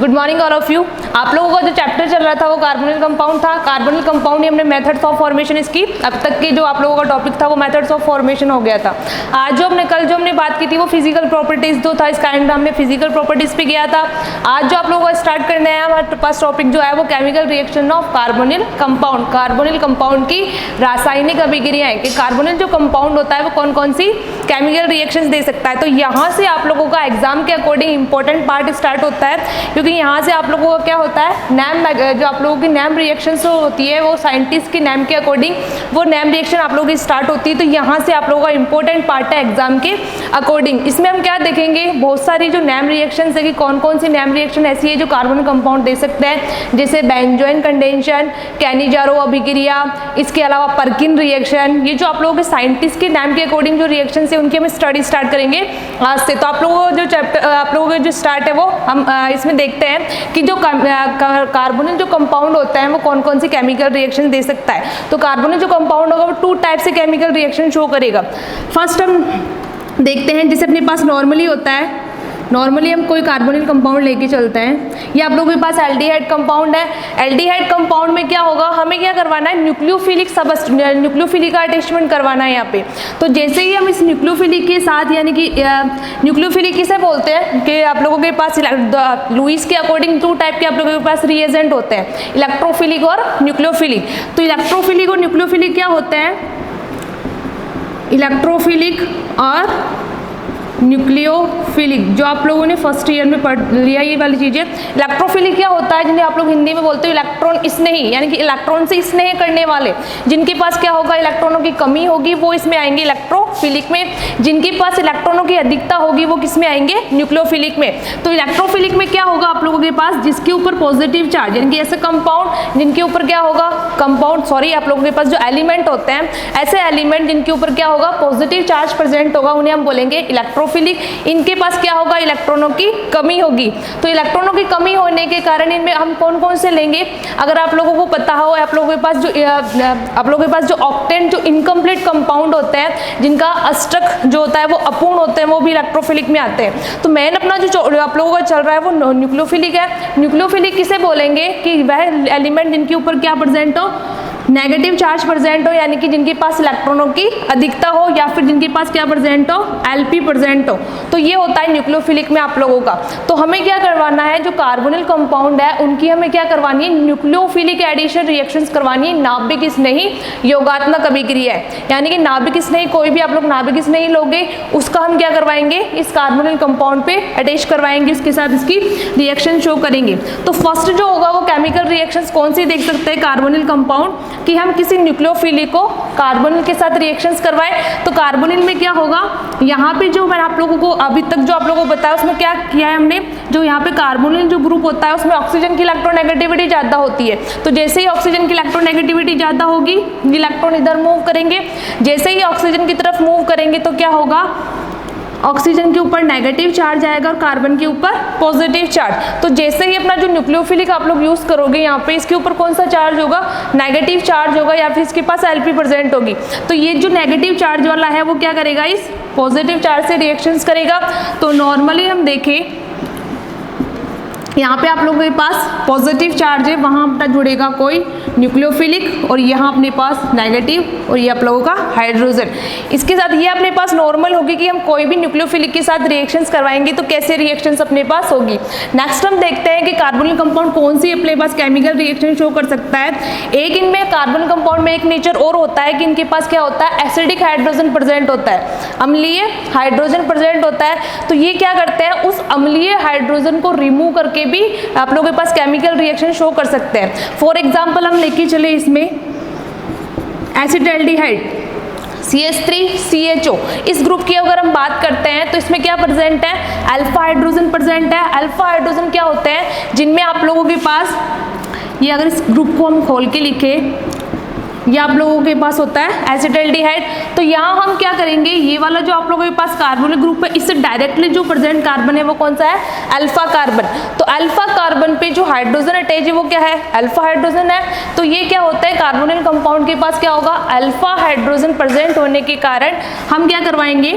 Good morning all of you. आप लोगों का जो चैप्टर चल रहा था वो कार्बोनिल कंपाउंड था। कार्बोनिल कंपाउंड हमने मेथड्स ऑफ फॉर्मेशन इसकी अब तक के जो आप लोगों का टॉपिक था वो मेथड्स ऑफ फॉर्मेशन हो गया था। आज जो हमने कल जो हमने बात की थी वो फिजिकल प्रॉपर्टीज जो था, इसका एंड हमने फिजिकल प्रॉपर्टीज पे गया था। आज जो आप लोगों का स्टार्ट करना है हमारे पास टॉपिक जो है वो chemical reaction of carbonyl compound. Carbonyl compound की रासायनिक अभिक्रियाएं कि कार्बोनिल जो कंपाउंड होता है वो कौन कौन सी केमिकल रिएक्शंस दे सकता है। तो यहाँ से आप लोगों का एग्जाम के अकॉर्डिंग इंपॉर्टेंट पार्ट स्टार्ट होता है, क्योंकि यहाँ से आप लोगों का क्या होता है नैम, जो आप लोगों की नैम रिएक्शंस होती है वो साइंटिस्ट की नैम के अकॉर्डिंग वो नैम रिएक्शन आप लोगों की स्टार्ट होती है। तो यहाँ से आप लोगों का इंपॉर्टेंट पार्ट है एग्जाम के अकॉर्डिंग। इसमें हम क्या देखेंगे, बहुत सारी जो नैम रिएक्शंस है कि कौन कौन सी नैम रिएक्शन ऐसी है जो कार्बोनिल कंपाउंड दे सकते हैं, जैसे बेंजोइन कंडेंशन, कैनिजारो अभिक्रिया, इसके अलावा पर्किन रिएक्शन। ये जो आप लोगों के साइंटिस्ट के नैम के अकॉर्डिंग जो रिएक्शन है उनकी हम स्टडी स्टार्ट करेंगे आज से। तो आप लोगों को जो चैप्टर आप लोगों का जो स्टार्ट है वो हम इसमें देखते हैं कि जो कार्बोनिल जो कंपाउंड होता है वो कौन कौन सी केमिकल रिएक्शन दे सकता है। तो कार्बोनिल जो कंपाउंड होगा वो 2 टाइप से केमिकल रिएक्शन शो करेगा। फर्स्ट हम देखते हैं जैसे अपने पास नॉर्मली होता है, नॉर्मली हम कोई कार्बोनिल कंपाउंड लेके चलते हैं। ये आप लोगों के पास एल्डिहाइड कंपाउंड है। एल्डिहाइड कंपाउंड में क्या होगा, हमें क्या करवाना है न्यूक्लियोफिलिक न्यूक्लियोफिलिक का अटैचमेंट करवाना है यहाँ पे। तो जैसे ही हम इस न्यूक्लियोफिलिक के साथ, यानी कि न्यूक्लियोफिलिक किसे बोलते हैं कि आप लोगों के पास लुईस के अकॉर्डिंग 2 टाइप के आप लोगों के पास रिएजेंट होते हैं, इलेक्ट्रोफिलिक और न्यूक्लियोफिलिक। तो इलेक्ट्रोफिलिक और न्यूक्लियोफिलिक क्या होते हैं, इलेक्ट्रोफिलिक और न्यूक्लियोफिलिक, जो आप लोगों ने फर्स्ट ईयर में पढ़ लिया ये वाली चीजें। इलेक्ट्रोफिलिक क्या होता है, जिन्हें आप लोग हिंदी में बोलते हो इलेक्ट्रॉन स्नेही, यानी कि इलेक्ट्रॉन से स्नेह करने वाले, जिनके पास क्या होगा इलेक्ट्रॉनों की कमी होगी वो इसमें आएंगे इलेक्ट्रोफिलिक में। जिनके पास इलेक्ट्रॉनों की अधिकता होगी वो किस में आएंगे, न्यूक्लियोफिलिक में। तो इलेक्ट्रोफिलिक में क्या होगा आप लोगों के पास, जिसके ऊपर पॉजिटिव चार्ज, यानी कि ऐसे कंपाउंड जिनके ऊपर क्या होगा आप लोगों के पास जो एलिमेंट होते हैं, ऐसे एलिमेंट जिनके ऊपर क्या होगा पॉजिटिव चार्ज प्रेजेंट होगा, उन्हें हम बोलेंगे इलेक्ट्रोफिलिक। इनके पास क्या होगा इलेक्ट्रॉनों की कमी होगी। तो इलेक्ट्रॉनों की कमी होने के कारण इनमें हम कौन कौन से लेंगे, अगर आप लोगों को पता हो, आप लोगों के पास जो ऑक्टेन जो इनकम्प्लीट कंपाउंड होते हैं, जिनका अष्टक जो होता है वो अपूर्ण होते हैं, वो भी इलेक्ट्रोफिलिक में आते हैं। तो मेन अपना जो आप लोगों का चल रहा है वो न्यूक्लियोफिलिक है। न्यूक्लियोफिलिक किसे बोलेंगे कि वह एलिमेंट जिनके ऊपर क्या प्रेजेंट हो, नेगेटिव चार्ज प्रेजेंट हो, यानी कि जिनके पास इलेक्ट्रॉनों की अधिकता हो, या फिर जिनके पास क्या प्रेजेंट हो, एलपी प्रेजेंट हो। तो ये होता है न्यूक्लियोफिलिक में आप लोगों का। तो हमें क्या करवाना है, जो कार्बोनिल कंपाउंड है उनकी हमें क्या करवानी है, न्यूक्लियोफिलिक एडिशन रिएक्शंस करवानी है, नाभिक स्नेही योगात्मक अभिक्रिया है। यानी कि नाभिक स्नेही, कोई भी आप लोग नाभिक स्नेही लोगे उसका हम क्या करवाएंगे, इस कार्बोनिल कंपाउंड पे अटैच करवाएंगे, उसके साथ इसकी रिएक्शन शो करेंगे। तो फर्स्ट जो होगा वो केमिकल रिएक्शंस कौन सी देख सकते हैं कार्बोनिल कंपाउंड, कि हम किसी न्यूक्लियोफिलिक को कार्बोनिल के साथ रिएक्शंस करवाएं। तो कार्बोनिल में क्या होगा, यहाँ पे जो मैंने आप लोगों को अभी तक जो आप लोगों को बताया उसमें क्या किया है हमने, जो यहाँ पे कार्बोनिल जो ग्रुप होता है उसमें ऑक्सीजन की इलेक्ट्रोनेगेटिविटी ज़्यादा होती है। तो जैसे ही ऑक्सीजन की इलेक्ट्रोनेगेटिविटी ज़्यादा होगी, इलेक्ट्रॉन इधर मूव करेंगे, जैसे ही ऑक्सीजन की तरफ मूव करेंगे तो क्या होगा, ऑक्सीजन के ऊपर नेगेटिव चार्ज आएगा और कार्बन के ऊपर पॉजिटिव चार्ज। तो जैसे ही अपना जो न्यूक्लियोफिलिक आप लोग यूज करोगे यहाँ पे, इसके ऊपर कौन सा चार्ज होगा, नेगेटिव चार्ज होगा, या फिर इसके पास एलपी प्रेजेंट होगी। तो ये जो नेगेटिव चार्ज वाला है वो क्या करेगा, इस पॉजिटिव चार्ज से रिएक्शंस करेगा। तो नॉर्मली हम देखें यहाँ पे आप लोगों के पास पॉजिटिव चार्ज है, वहाँ अपना जुड़ेगा कोई न्यूक्लियोफिलिक, और यहाँ अपने पास नेगेटिव, और ये आप लोगों का हाइड्रोजन। इसके साथ ये अपने पास नॉर्मल होगी कि हम कोई भी न्यूक्लियोफिलिक के साथ रिएक्शंस करवाएंगे तो कैसे रिएक्शंस अपने पास होगी। नेक्स्ट हम देखते हैं कि कार्बोनिल कंपाउंड कौन सी अपने पास केमिकल रिएक्शन शो कर सकता है। एक इनमें कार्बोनिल कंपाउंड में एक नेचर और होता है कि इनके पास क्या होता है, एसिडिक हाइड्रोजन प्रेजेंट होता है, अम्लीय हाइड्रोजन प्रेजेंट होता है। तो ये क्या करते हैं, उस अम्लीय हाइड्रोजन को रिमूव करके भी आप लोगों के पास केमिकल रिएक्शन शो कर सकते हैं। फॉर एग्जांपल हम लेके चले इसमें एसिटाल्डिहाइड CH3CHO, इस ग्रुप की अगर हम बात करते हैं तो इसमें क्या प्रेजेंट है, अल्फा हाइड्रोजन प्रेजेंट है। अल्फा हाइड्रोजन क्या होते हैं, जिनमें आप लोगों के पास ये अगर इस ग्रुप को हम खोल के लिखे, ये आप लोगों के पास होता है एसिटाल्डिहाइड। तो यहाँ हम क्या करेंगे, ये वाला जो आप लोगों के पास कार्बोनिल ग्रुप है, इससे डायरेक्टली जो प्रेजेंट कार्बन है वो कौन सा है, अल्फा कार्बन। तो अल्फा कार्बन पे जो हाइड्रोजन अटैच है वो क्या है, अल्फा हाइड्रोजन है। तो ये क्या होता है, कार्बोनिल कंपाउंड के पास क्या होगा, अल्फा हाइड्रोजन प्रेजेंट होने के कारण हम क्या करवाएंगे,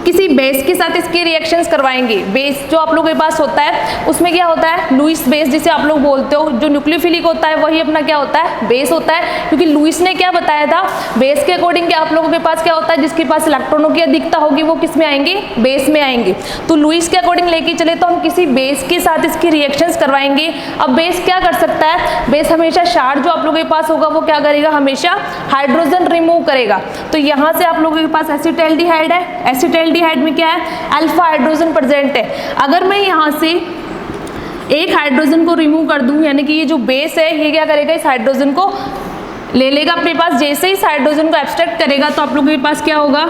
किसी बेस के साथ इसके रिएक्शंस करवाएंगे। बेस जो आप लोगों के पास होता है उसमें क्या होता है, लुईस बेस जिसे आप लोग बोलते हो, जो न्यूक्लियोफिलिक होता है वही अपना क्या होता है, बेस होता है। क्योंकि लुईस ने क्या बताया था, बेस के अकॉर्डिंग कि आप लोगों के पास क्या होता है, जिसके पास इलेक्ट्रॉनों की अधिकता होगी वो किस में आएंगे, बेस में आएंगे। तो लुईस के अकॉर्डिंग लेके चले तो हम किसी बेस के साथ इसकी रिएक्शंस करवाएंगे। अब बेस क्या कर सकता है, बेस हमेशा क्षार जो आप लोगों के पास होगा वो क्या करेगा, हमेशा हाइड्रोजन रिमूव करेगा। तो यहाँ से आप लोगों के पास एसिटाल्डिहाइड है, एसिटाल्डिहाइड में क्या है, अल्फा हाइड्रोजन प्रेजेंट है। अगर मैं यहाँ से एक हाइड्रोजन को रिमूव कर दूं, यानी कि ये जो बेस है ये क्या करेगा, इस हाइड्रोजन को ले लेगा अपने पास। जैसे ही इस हाइड्रोजन को एब्स्ट्रैक्ट करेगा तो आप लोगों के पास क्या होगा,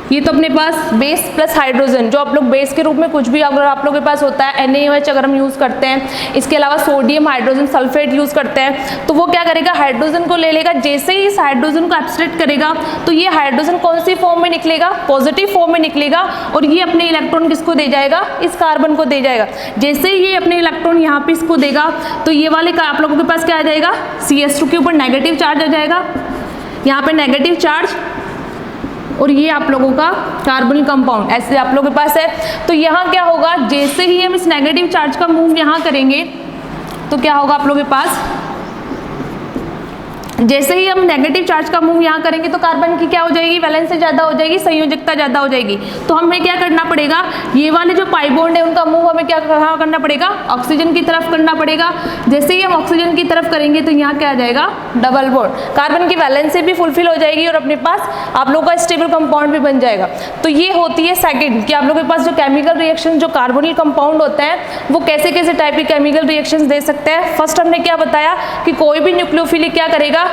ये तो अपने पास बेस प्लस हाइड्रोजन, जो आप लोग बेस के रूप में कुछ भी अगर आप लोगों के पास होता है NaOH अगर हम यूज़ करते हैं, इसके अलावा सोडियम हाइड्रोजन सल्फेट यूज़ करते हैं, तो वो क्या करेगा, हाइड्रोजन को ले लेगा। जैसे ही इस हाइड्रोजन को एब्स्ट्रैक्ट करेगा तो ये हाइड्रोजन कौन सी फॉर्म में निकलेगा, पॉजिटिव फॉर्म में निकलेगा, और ये अपने इलेक्ट्रॉन किसको दे जाएगा, इस कार्बन को दे जाएगा। जैसे ही ये अपने इलेक्ट्रॉन यहाँ पे इसको देगा तो ये वाले का आप लोगों के पास क्या आ जाएगा, CH2 के ऊपर नेगेटिव चार्ज आ जाएगा, यहाँ पे नेगेटिव चार्ज, और ये आप लोगों का कार्बोनिल कंपाउंड ऐसे आप लोगों के पास है। तो यहाँ क्या होगा, जैसे ही हम इस नेगेटिव चार्ज का मूव यहाँ करेंगे तो क्या होगा आप लोगों के पास, जैसे ही हम नेगेटिव चार्ज का मूव यहाँ करेंगे तो कार्बन की क्या हो जाएगी, वैलेंस से ज़्यादा हो जाएगी, संयोजकता ज़्यादा हो जाएगी। तो हमें क्या करना पड़ेगा, ये वाले जो पाई बॉन्ड है उनका मूव हमें क्या करना पड़ेगा, ऑक्सीजन की तरफ करना पड़ेगा। जैसे ही हम ऑक्सीजन की तरफ करेंगे तो यहाँ क्या आ जाएगा, डबल बॉन्ड, कार्बन की वैलेंस से भी फुलफिल हो जाएगी और अपने पास आप लोग का स्टेबल कंपाउंड भी बन जाएगा। तो ये होती है सेकेंड, कि आप लोग के पास जो केमिकल रिएक्शन जो कार्बोनिल कंपाउंड होते हैं वो कैसे कैसे टाइप के केमिकल रिएक्शन दे सकते हैं। फर्स्ट हमने क्या बताया कि कोई भी न्यूक्लियोफिलिक क्या करेगा,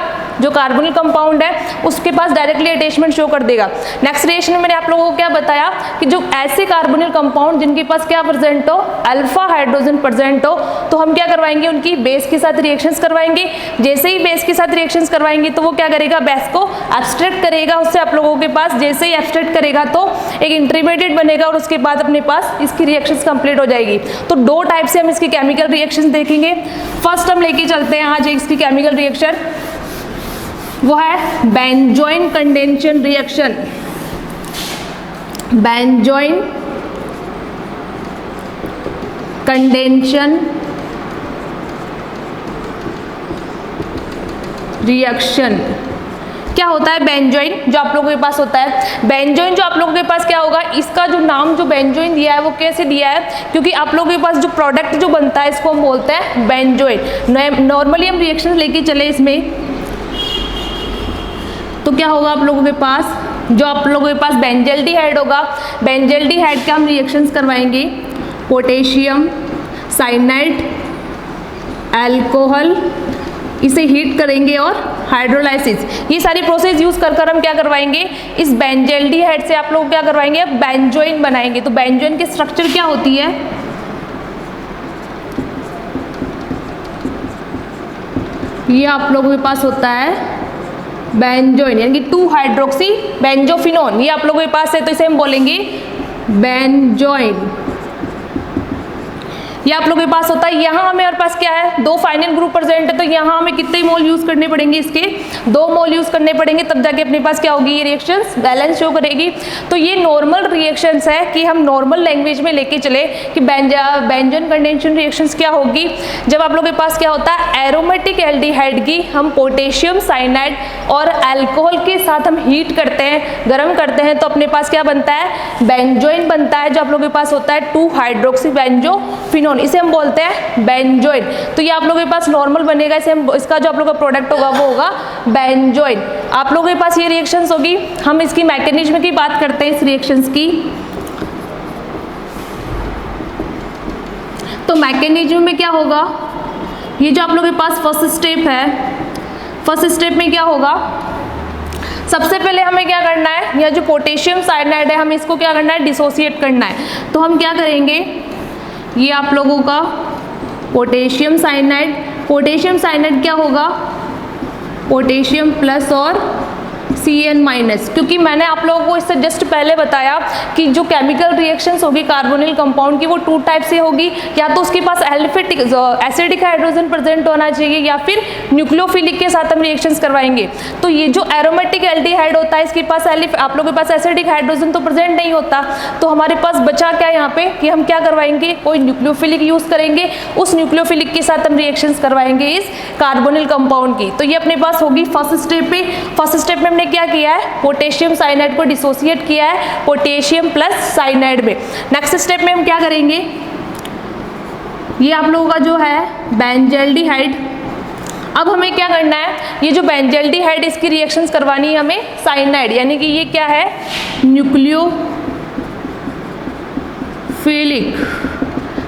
जो कार्बोनिल कंपाउंड है उसके पास डायरेक्टली अटैचमेंट शो कर देगा। नेक्स्ट रिएक्शन में मैंने आप लोगों को क्या बताया कि जो ऐसे कार्बोनिल कंपाउंड जिनके पास क्या प्रेजेंट हो, अल्फा हाइड्रोजन प्रेजेंट हो, तो हम क्या करवाएंगे, उनकी बेस के साथ रिएक्शंस करवाएंगे। जैसे ही बेस के साथ रिएक्शंस करवाएंगे तो वो क्या करेगा, बेस को एब्स्ट्रैक्ट करेगा उससे आप लोगों के पास। जैसे ही एब्स्ट्रैक्ट करेगा तो एक इंटरमीडिएट बनेगा और उसके बाद अपने पास इसकी रिएक्शंस कंप्लीट हो जाएगी। तो दो टाइप से हम इसकी केमिकल रिएक्शंस देखेंगे। फर्स्ट हम लेके चलते हैं आज इसकी केमिकल रिएक्शन, वो है बेंजोइन कंडेंशन रिएक्शन। बेंजोइन कंडेंशन रिएक्शन क्या होता है, बेंजोइन जो आप लोगों के पास होता है, बेंजोइन जो आप लोगों के पास क्या होगा, इसका जो नाम जो बेंजोइन दिया है वो कैसे दिया है, क्योंकि आप लोगों के पास जो प्रोडक्ट जो बनता है इसको हम बोलते हैं बेंजोइन। नॉर्मली हम रिएक्शन लेके चले इसमें तो क्या होगा आप लोगों के पास, जो आप लोगों के पास बेंजल्डिहाइड होगा, बेंजल्डिहाइड के हम रिएक्शंस करवाएंगे, पोटेशियम साइनाइड अल्कोहल, इसे हीट करेंगे और हाइड्रोलाइसिस, ये सारी प्रोसेस यूज कर हम क्या करवाएंगे, इस बेंजल्डिहाइड से आप लोग क्या करवाएंगे, बेंजोइन बनाएंगे। तो बेंजोइन की स्ट्रक्चर क्या होती है, ये आप लोगों के पास होता है बेंजोइन, यानी कि 2 हाइड्रोक्सी बेंजोफिनोन, ये आप लोगों के पास है तो इसे हम बोलेंगे बेंजोइन। ये आप लोगों के पास होता है। यहाँ हमें और पास क्या है, 2 फाइनल ग्रुप प्रेजेंट है, तो यहाँ हमें कितने मोल यूज करने पड़ेंगे, इसके 2 मोल यूज करने पड़ेंगे, तब जाके अपने पास क्या होगी, ये रिएक्शंस बैलेंस शो करेगी। तो ये नॉर्मल रिएक्शंस है कि हम नॉर्मल लैंग्वेज में लेके चले कि बेंजोइन कंडेंशन रिएक्शंस क्या होगी, जब आप लोगों के पास क्या होता है, एरोमेटिक एल्डिहाइड की हम पोटेशियम साइनाइड और अल्कोहल के साथ हम हीट करते हैं, गर्म करते हैं, तो अपने पास क्या बनता है, बेंजोइन बनता है, जो आप लोगों के पास होता है 2 हाइड्रोक्सी बेंजोफिनोन, इसे हम बोलते हैं बेंजोइन। तो ये आप लोगों के पास नॉर्मल बनेगा, इसे हम इसका जो आप लोगों का प्रोडक्ट होगा वो होगा बेंजोइन। आप लोगों के पास ये रिएक्शंस होगी। हम इसकी मैकेनिज्म की बात करते हैं, इस रिएक्शंस की। तो मैकेनिज्म में क्या होगा, ये जो आप लोगों के पास फर्स्ट स्टेप है, फर्स्ट स्टेप में क्या होगा, सबसे पहले हमें क्या करना है, यह जो पोटेशियम साइनाइड है हम इसको क्या करना है, डिसोसिएट करना है। तो हम क्या करेंगे, ये आप लोगों का पोटेशियम साइनाइड, पोटेशियम साइनाइड क्या होगा, पोटेशियम प्लस और Cn-, क्योंकि मैंने आप लोगों को इससे जस्ट पहले बताया कि जो केमिकल रिएक्शंस होगी कार्बोनिल कंपाउंड की वो 2 टाइप से होगी, या तो उसके पास एसिडिक हाइड्रोजन प्रेजेंट होना चाहिए या फिर न्यूक्लियोफिलिक के साथ हम रिएक्शंस करवाएंगे। तो ये जो एरोमेटिक एल्डिहाइड होता है इसके पास आप लोगों के पास एसिडिक हाइड्रोजन तो प्रेजेंट नहीं होता, तो हमारे पास बचा क्या यहाँ पे कि हम क्या करवाएंगे, कोई न्यूक्लियोफिलिक यूज करेंगे, उस न्यूक्लियोफिलिक के साथ हम रिएक्शंस करवाएंगे इस कार्बोनिल कंपाउंड की। तो ये अपने पास होगी फर्स्ट स्टेप पे। फर्स्ट स्टेप में हमने क्या किया है, पोटेशियम साइनाइड को डिसोसिएट किया है पोटेशियम प्लस साइनाइड में। नेक्स्ट स्टेप में हम क्या करेंगे, ये आप लोगों का जो है बेंजल्डिहाइड। अब हमें क्या करना है, ये जो बेंजल्डिहाइड इसकी रिएक्शंस करवानी है हमें साइनाइड, यानी कि ये क्या है न्यूक्लियोफिलिक,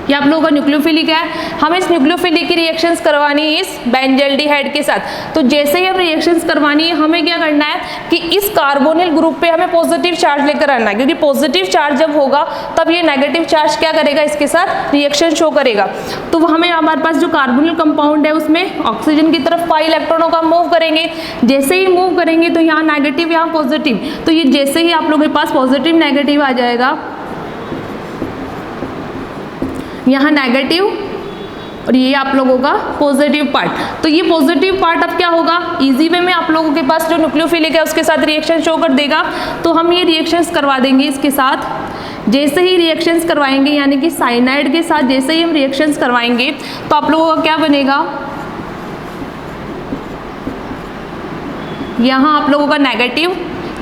ये आप लोगों का न्यूक्लियोफिलिक है। हमें इस न्यूक्लियोफिलिक की रिएक्शंस करवानी है इस बेंजल्डिहाइड के साथ। तो जैसे ही हम रिएक्शंस करवानी है हमें क्या करना है कि इस कार्बोनिल ग्रुप पे हमें पॉजिटिव चार्ज लेकर आना है, क्योंकि पॉजिटिव चार्ज जब होगा तब ये नेगेटिव चार्ज क्या करेगा, इसके साथ रिएक्शन शो करेगा। तो हमें हमारे पास जो कार्बोनिल कंपाउंड है उसमें ऑक्सीजन की तरफ पाई इलेक्ट्रॉनों का मूव करेंगे। जैसे ही मूव करेंगे तो यहाँ नेगेटिव यहाँ पॉजिटिव, तो ये जैसे ही आप लोगों के पास पॉजिटिव नेगेटिव आ जाएगा, यहाँ नेगेटिव और ये आप लोगों का पॉजिटिव पार्ट। तो ये पॉजिटिव पार्ट अब क्या होगा, इजी वे में आप लोगों के पास जो न्यूक्लियोफिलिक है उसके साथ रिएक्शन शो कर देगा। तो हम ये रिएक्शंस करवा देंगे इसके साथ। जैसे ही रिएक्शंस करवाएंगे यानी कि साइनाइड के साथ जैसे ही हम रिएक्शंस करवाएंगे तो आप लोगों का क्या बनेगा, यहाँ आप लोगों का नेगेटिव,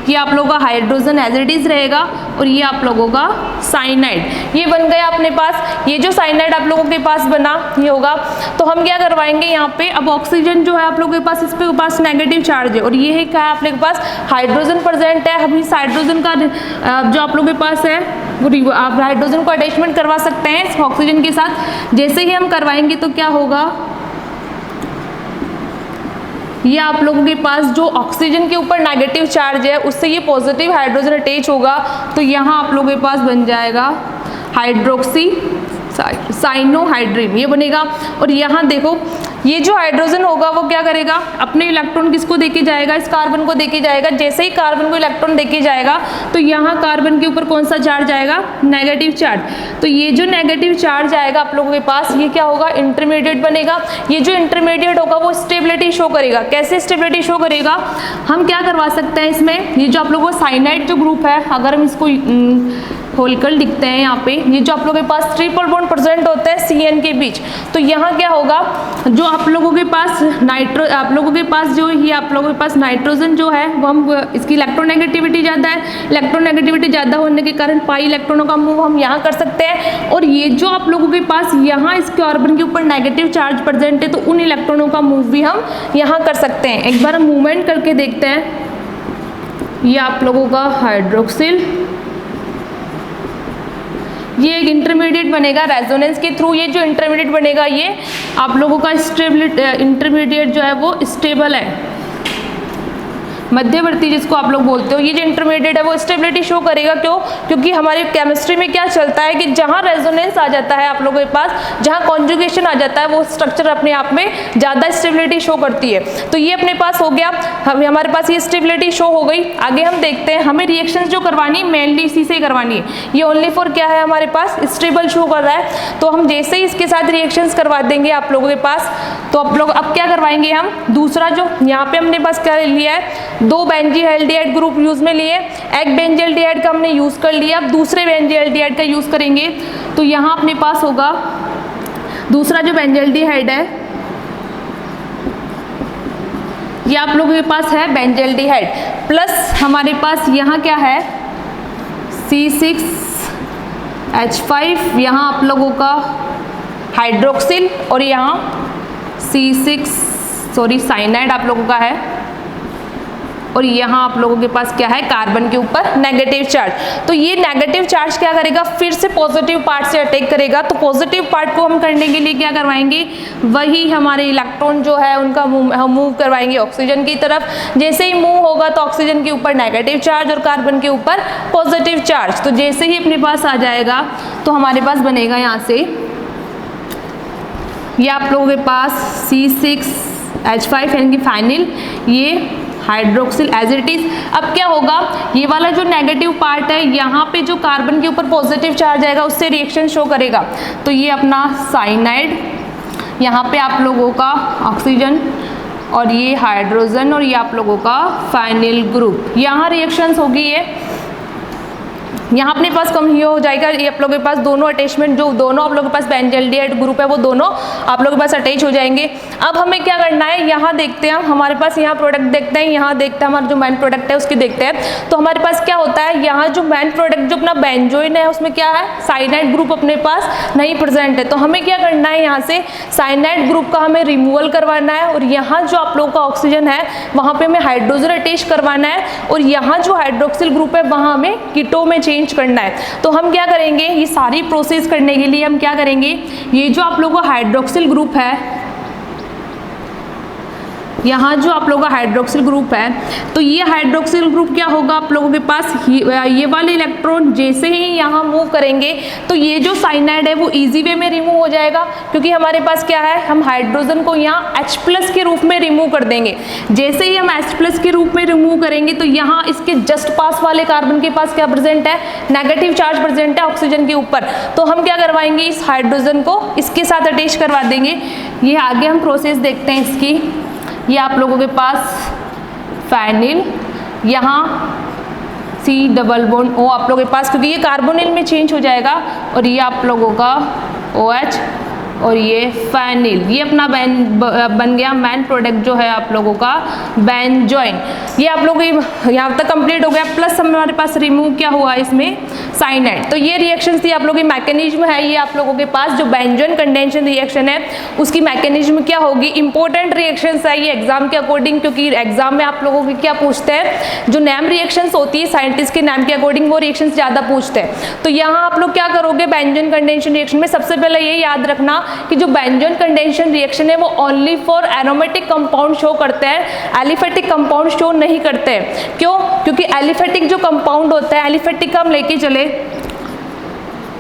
ये आप लोगों का हाइड्रोजन एज इट इज रहेगा और ये आप लोगों का साइनाइड। ये बन गया अपने पास। ये जो साइनाइड आप लोगों के पास बना ये होगा। तो हम क्या करवाएंगे यहाँ पे, अब ऑक्सीजन जो है आप लोगों के पास इस पे पास नेगेटिव चार्ज है और ये है क्या है आप लोगों के पास हाइड्रोजन प्रेजेंट है। हम इस हाइड्रोजन का जो आप लोगों के पास है वो आप हाइड्रोजन को अटैचमेंट करवा सकते हैं इस ऑक्सीजन के साथ। जैसे ही हम करवाएंगे तो क्या होगा, ये आप लोगों के पास जो ऑक्सीजन के ऊपर नेगेटिव चार्ज है उससे ये पॉजिटिव हाइड्रोजन अटैच होगा। तो यहाँ आप लोगों के पास बन जाएगा हाइड्रोक्सी साइनोहाइड्रिन, ये बनेगा। और यहाँ देखो ये जो हाइड्रोजन होगा वो क्या करेगा, अपने इलेक्ट्रॉन किसको देके जाएगा, इस कार्बन को देके जाएगा। जैसे ही कार्बन को इलेक्ट्रॉन देके जाएगा तो यहाँ कार्बन के ऊपर कौन सा चार्ज आएगा, नेगेटिव चार्ज। तो ये जो नेगेटिव चार्ज आएगा आप लोगों के पास ये क्या होगा, इंटरमीडिएट बनेगा। ये जो इंटरमीडिएट होगा वो स्टेबिलिटी शो करेगा। कैसे स्टेबिलिटी शो करेगा, हम क्या करवा सकते हैं इसमें, ये जो आप लोगों का साइनाइड जो ग्रुप है अगर हम इसको होलकर लिखते हैं यहाँ पे, ये जो आप लोगों के पास ट्रिपल बॉन्ड प्रेजेंट होता है CN के बीच, तो यहाँ क्या होगा, जो आप लोगों के पास आप लोगों के पास जो ये आप लोगों के पास नाइट्रोजन जो है वो हम इसकी इलेक्ट्रोनेगेटिविटी ज़्यादा है। इलेक्ट्रोनेगेटिविटी ज़्यादा होने के कारण पाई इलेक्ट्रॉनों का मूव हम यहाँ कर सकते हैं। और ये जो आप लोगों के पास यहाँ इस कार्बन के ऊपर नेगेटिव चार्ज प्रेजेंट है तो उन इलेक्ट्रॉनों का मूव भी हम यहाँ कर सकते हैं। एक बार हम मूवमेंट करके देखते हैं। ये आप लोगों का हाइड्रोक्सिल, ये एक इंटरमीडिएट बनेगा रेजोनेंस के थ्रू। ये जो इंटरमीडिएट बनेगा ये आप लोगों का इंटरमीडिएट जो है वो स्टेबल है, मध्यवर्ती जिसको आप लोग बोलते हो। ये जो इंटरमीडिएट है वो स्टेबिलिटी शो करेगा। क्यों, क्योंकि हमारी केमिस्ट्री में क्या चलता है कि जहाँ रेजोनेंस आ जाता है आप लोगों के पास, जहाँ कॉन्जुगेशन आ जाता है वो स्ट्रक्चर अपने आप में ज़्यादा स्टेबिलिटी शो करती है। तो ये अपने पास हो गया, हमारे पास ये स्टेबिलिटी शो हो गई। आगे हम देखते हैं, हमें रिएक्शंस जो करवानी है मेनली इसी से करवानी है। ये ओनली फॉर क्या है हमारे पास स्टेबल शो कर रहा है। तो हम जैसे ही इसके साथ रिएक्शंस करवा देंगे आप लोगों के पास, तो आप लोग अब क्या करवाएंगे, हम दूसरा जो यहाँ पे हमने पास क्या लिया है, 2 बेंजील्डिहाइड ग्रुप यूज में लिए, एक बेंजील्डिहाइड का हमने यूज कर लिया। अब दूसरे बेंजील्डिहाइड का यूज करेंगे। तो यहाँ अपने पास होगा दूसरा जो बेंजील्डिहाइड है, ये आप लोगों के पास है बेंजील्डिहाइड प्लस हमारे पास यहाँ क्या है C6H5, यहाँ आप लोगों का हाइड्रोक्सिल और यहाँ साइनाइड आप लोगों का है। और यहाँ आप लोगों के पास क्या है, कार्बन के ऊपर नेगेटिव चार्ज। तो ये नेगेटिव चार्ज क्या करेगा, फिर से पॉजिटिव पार्ट से अटैक करेगा। तो पॉजिटिव पार्ट को हम करने के लिए क्या करवाएंगे, वही हमारे इलेक्ट्रॉन जो है उनका हम मूव करवाएंगे ऑक्सीजन की तरफ। जैसे ही मूव होगा तो ऑक्सीजन के ऊपर नेगेटिव चार्ज और कार्बन के ऊपर पॉजिटिव चार्ज। तो जैसे ही अपने पास आ जाएगा तो हमारे पास बनेगा यहाँ से, ये आप लोगों के पास C6H5 यानी कि फाइनल, ये हाइड्रोक्सिल एज इट इज। अब क्या होगा, ये वाला जो नेगेटिव पार्ट है यहाँ पे जो कार्बन के ऊपर पॉजिटिव चार्ज आएगा उससे रिएक्शन शो करेगा। तो ये अपना साइनाइड, यहाँ पे आप लोगों का ऑक्सीजन और ये हाइड्रोजन और ये आप लोगों का फाइनल ग्रुप, यहाँ रिएक्शंस होगी। ये यहाँ अपने पास कम ही हो जाएगा, ये आप लोगों के पास दोनों अटैचमेंट जो दोनों आप लोगों के पास बेंजल्डिहाइड ग्रुप है वो दोनों आप लोगों के पास अटैच हो जाएंगे। अब हमें क्या करना है, यहाँ देखते हैं हमारे पास, यहाँ प्रोडक्ट देखते हैं, यहाँ देखते हैं हमारा जो मेन प्रोडक्ट है उसकी देखते हैं। तो हमारे पास क्या होता है, यहाँ जो मेन प्रोडक्ट जो अपना बेंजोइन है उसमें क्या है, साइनाइड ग्रुप अपने पास नहीं प्रेजेंट है। तो हमें क्या करना है, यहाँ से साइनाइड ग्रुप का हमें रिमूवल करवाना है और यहाँ जो आप लोगों का ऑक्सीजन है वहाँ पे हमें हाइड्रोजन अटैच करवाना है और यहाँ जो हाइड्रोक्सिल ग्रुप है वहाँ हमें कीटो में चेंज करना है। तो हम क्या करेंगे, ये सारी प्रोसेस करने के लिए हम क्या करेंगे, ये जो आप लोगों का हाइड्रोक्सिल ग्रुप है, यहाँ जो आप लोगों का हाइड्रोक्सिल ग्रुप है, तो ये हाइड्रोक्सिल ग्रुप क्या होगा आप लोगों के पास, ये वाले इलेक्ट्रॉन जैसे ही यहाँ मूव करेंगे तो ये जो साइनाइड है वो इजी वे में रिमूव हो जाएगा, क्योंकि हमारे पास क्या है, हम हाइड्रोजन को यहाँ H+ के रूप में रिमूव कर देंगे। जैसे ही हम H+ के रूप में रिमूव करेंगे तो यहाँ इसके जस्ट पास वाले कार्बन के पास क्या प्रेजेंट है, नेगेटिव चार्ज प्रेजेंट है ऑक्सीजन के ऊपर। तो हम क्या करवाएंगे, इस हाइड्रोजन को इसके साथ अटैच करवा देंगे। ये आगे हम प्रोसेस देखते हैं इसकी। ये आप लोगों के पास फाइनिल, यहाँ C डबल बॉन्ड O आप लोगों के पास, क्योंकि ये कार्बोनिल में चेंज हो जाएगा, और ये आप लोगों का OH और ये फाइनिल, ये अपना बन गया मेन प्रोडक्ट जो है आप लोगों का बेंजोइन। ये आप लोगों की यहाँ तक कंप्लीट हो गया, प्लस हमारे पास रिमूव क्या हुआ इसमें, साइनाइड। तो ये रिएक्शंस थी आप लोगों की, मैकेनिज्म है ये आप लोगों के पास जो बेंजोइन कंडेंशन रिएक्शन है उसकी मैकेनिज्म क्या होगी। इंपॉर्टेंट रिएक्शंस है ये एग्जाम के अकॉर्डिंग, क्योंकि एग्जाम में आप लोगों की क्या पूछते हैं, जो नेम रिएक्शंस होती है साइंटिस्ट के नाम के अकॉर्डिंग वो रिएक्शंस ज़्यादा पूछते हैं। तो यहाँ आप लोग क्या करोगे, बेंजोइन कंडेंशन रिएक्शन में सबसे पहले ये याद रखना कि जो बेंजोइन कंडेंशन रिएक्शन है वो only for aromatic compound show करते हैं, एलिफेटिक कंपाउंड शो नहीं करते हैं। क्यों, क्योंकि एलिफेटिक जो कंपाउंड होता है, एलिफेटिक का हम लेके चले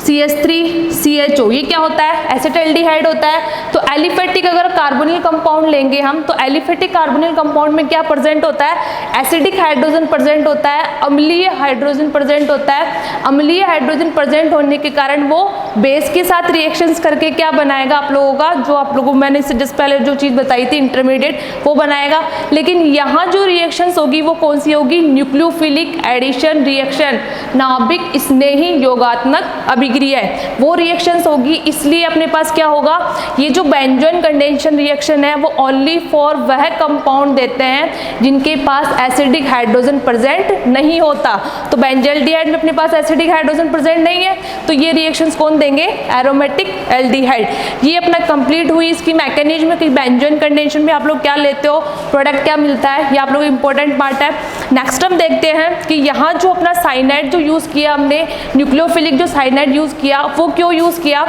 CH3CHO, ये क्या होता है, एसिटाल्डिहाइड होता है। तो एलिफेटिक अगर कार्बोनिल कंपाउंड लेंगे हम, तो एलिफेटिक कार्बोनिल कंपाउंड में क्या प्रेजेंट होता है, एसिडिक हाइड्रोजन प्रेजेंट होता है, अम्लीय हाइड्रोजन प्रेजेंट होता है। अम्लीय हाइड्रोजन प्रेजेंट होने के कारण वो बेस के साथ रिएक्शंस करके क्या बनाएगा आप लोगों का, जो आप लोगों मैंने इससे जिस पहले जो चीज़ बताई थी इंटरमीडिएट, वो बनाएगा। लेकिन यहाँ जो रिएक्शंस होगी वो कौन सी होगी, न्यूक्लियोफिलिक एडिशन रिएक्शन, नाभिक स्नेही योगात्मक अभिक्रिया है, वो रिएक्शंस होगी। इसलिए अपने पास क्या होगा, ये जो बेंजोइन कंडेंशन रिएक्शन है वो ओनली फॉर वह कंपाउंड देते हैं जिनके पास एसिडिक हाइड्रोजन प्रेजेंट नहीं होता। तो बेंजल्डिहाइड में अपने पास एसिडिक हाइड्रोजन प्रेजेंट नहीं है, तो ये रिएक्शंस कौन देंगे, एरोमेटिक एल्डिहाइड। ये अपना कंप्लीट हुई इसकी मैकेनिज्म कि बेंजोइन कंडेंशन में आप लोग क्या लेते हो, प्रोडक्ट क्या मिलता है, ये आप लोग इंपॉर्टेंट पार्ट है। नेक्स्ट हम देखते हैं कि यहाँ जो अपना साइनाइड जो यूज किया हमने, न्यूक्लियोफिलिक जो साइनाइड यूज किया, वो क्यों यूज किया।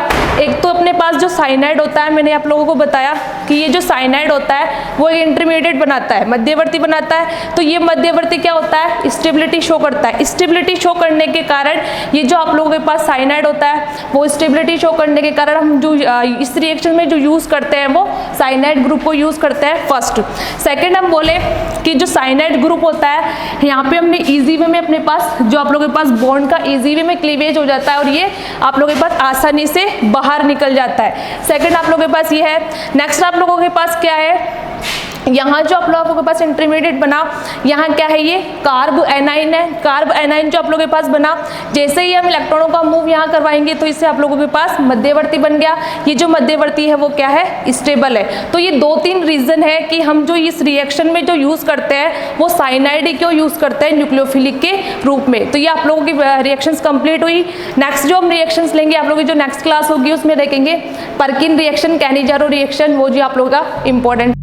एक तो अपने पास जो साइनाइड होता है, मैंने आप लोगों को बताया कि ये जो साइनाइड होता है वो एक इंटरमीडिएट बनाता है, मध्यवर्ती बनाता है। तो ये मध्यवर्ती क्या होता है, स्टेबिलिटी शो करता है। स्टेबिलिटी शो करने के कारण ये जो आप लोगों के पास साइनाइड होता है वो स्टेबिलिटी शो करने के कारण हम जो इस रिएक्शन में जो यूज करते हैं वो साइनाइड ग्रुप को यूज करते हैं फर्स्ट। सेकेंड हम बोले कि जो साइनाइड ग्रुप होता है यहाँ पे हमने इजी वे में अपने पास जो आप लोगों के पास बॉन्ड का इजी वे में क्लीवेज हो जाता है और ये आप लोगों के पास आसानी से बाहर निकल जाता है। सेकंड आप लोगों के पास ये है। नेक्स्ट आप लोगों के पास क्या है, यहाँ जो आप लोगों के पास इंटरमीडिएट बना, यहाँ क्या है, ये कार्ब एनाइन है। कार्ब एनाइन जो आप लोगों के पास बना, जैसे ही हम इलेक्ट्रॉनों का मूव यहाँ करवाएंगे तो इससे आप लोगों के पास मध्यवर्ती बन गया। ये जो मध्यवर्ती है वो क्या है, स्टेबल है। तो ये 2-3 रीजन है कि हम जो इस रिएक्शन में जो यूज करते हैं वो साइनाइड क्यों यूज करते हैं, न्यूक्लियोफिलिक के रूप में। तो ये आप लोगों की रिएक्शंस कंप्लीट हुई। नेक्स्ट जो हम रिएक्शंस लेंगे आप लोगों की जो नेक्स्ट क्लास होगी उसमें देखेंगे पर्किन रिएक्शन, कैनिजारो रिएक्शन, वो जो आप लोगों का इंपॉर्टेंट